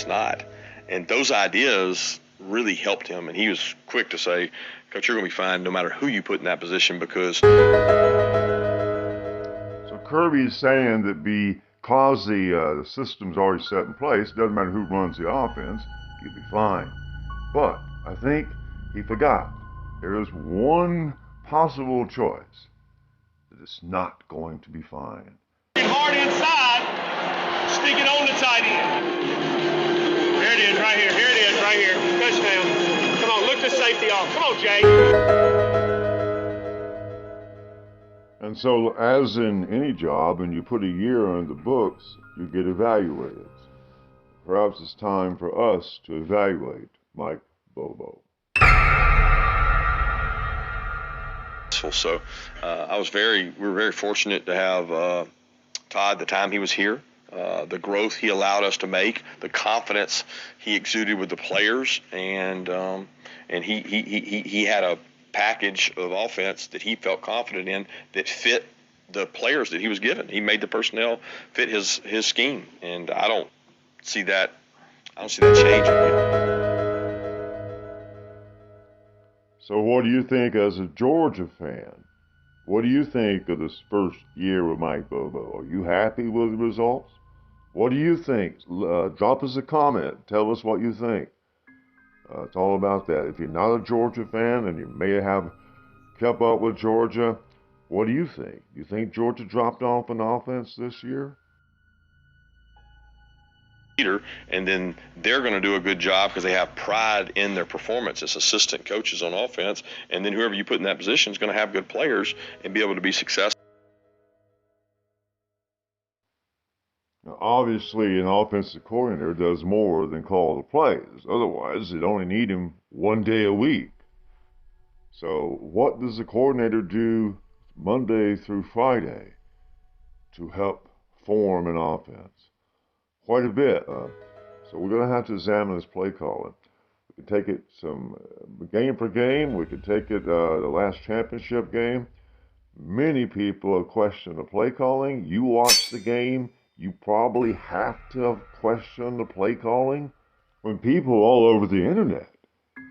not. And those ideas really helped him, and he was quick to say, Coach, you're going to be fine no matter who you put in that position, because... So Kirby's saying that because the system's already set in place, it doesn't matter who runs the offense, you'll be fine. But I think he forgot there is one possible choice that it's not going to be fine. Hard inside, stick it on the tight end. There it is, right here. Here it is, right here. Touchdown. Come on, look the safety off. Come on, Jay. And so, as in any job, and you put a year on the books, you get evaluated. Perhaps it's time for us to evaluate Mike BOBO. So we were very fortunate to have Todd the time he was here, the growth he allowed us to make, the confidence he exuded with the players, and he had a package of offense that he felt confident in that fit the players that he was given. He made the personnel fit his scheme, and I don't see that changing. So what do you think as a Georgia fan? What do you think of this first year with Mike BOBO? Are you happy with the results? What do you think? Drop us a comment. Tell us what you think. It's all about that. If you're not a Georgia fan and you may have kept up with Georgia, what do you think? You think Georgia dropped off in offense this year? And then they're going to do a good job because they have pride in their performance as assistant coaches on offense. And then whoever you put in that position is going to have good players and be able to be successful. Now, obviously, an offensive coordinator does more than call the plays. Otherwise, they'd only need him one day a week. So what does the coordinator do Monday through Friday to help form an offense? Quite a bit. So we're going to have to examine this play calling. We can take it game per game. We can take it the last championship game. Many people have questioned the play calling. You watch the game, you probably have to have questioned the play calling. When people all over the internet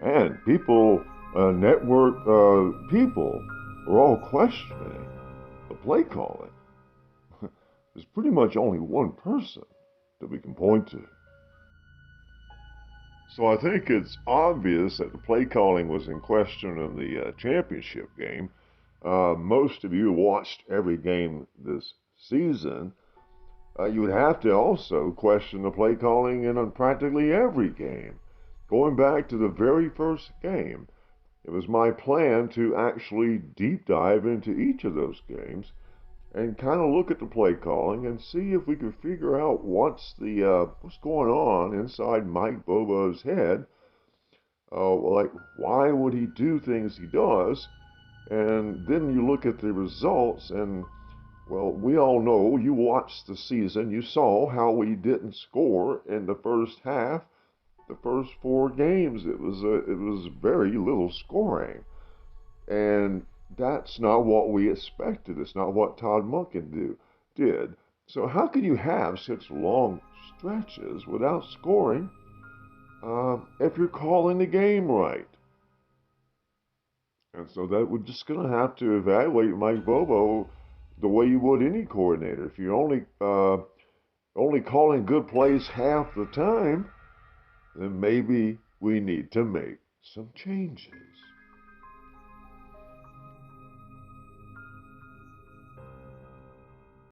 and people, network people, are all questioning the play calling, there's pretty much only one person that we can point to. So I think it's obvious that the play calling was in question in the championship game. Most of you watched every game this season. You would have to also question the play calling in practically every game. Going back to the very first game, it was my plan to actually deep dive into each of those games and kind of look at the play calling and see if we could figure out what's going on inside Mike BOBO's head. Like, why would he do things he does? And then you look at the results, and well, we all know, you watched the season, you saw how we didn't score in the first half. The first 4 games, it was very little scoring, and that's not what we expected. It's not what Todd Monken did. So how can you have such long stretches without scoring if you're calling the game right? And so that we're just going to have to evaluate Mike BOBO the way you would any coordinator. If you're only calling good plays half the time, then maybe we need to make some changes.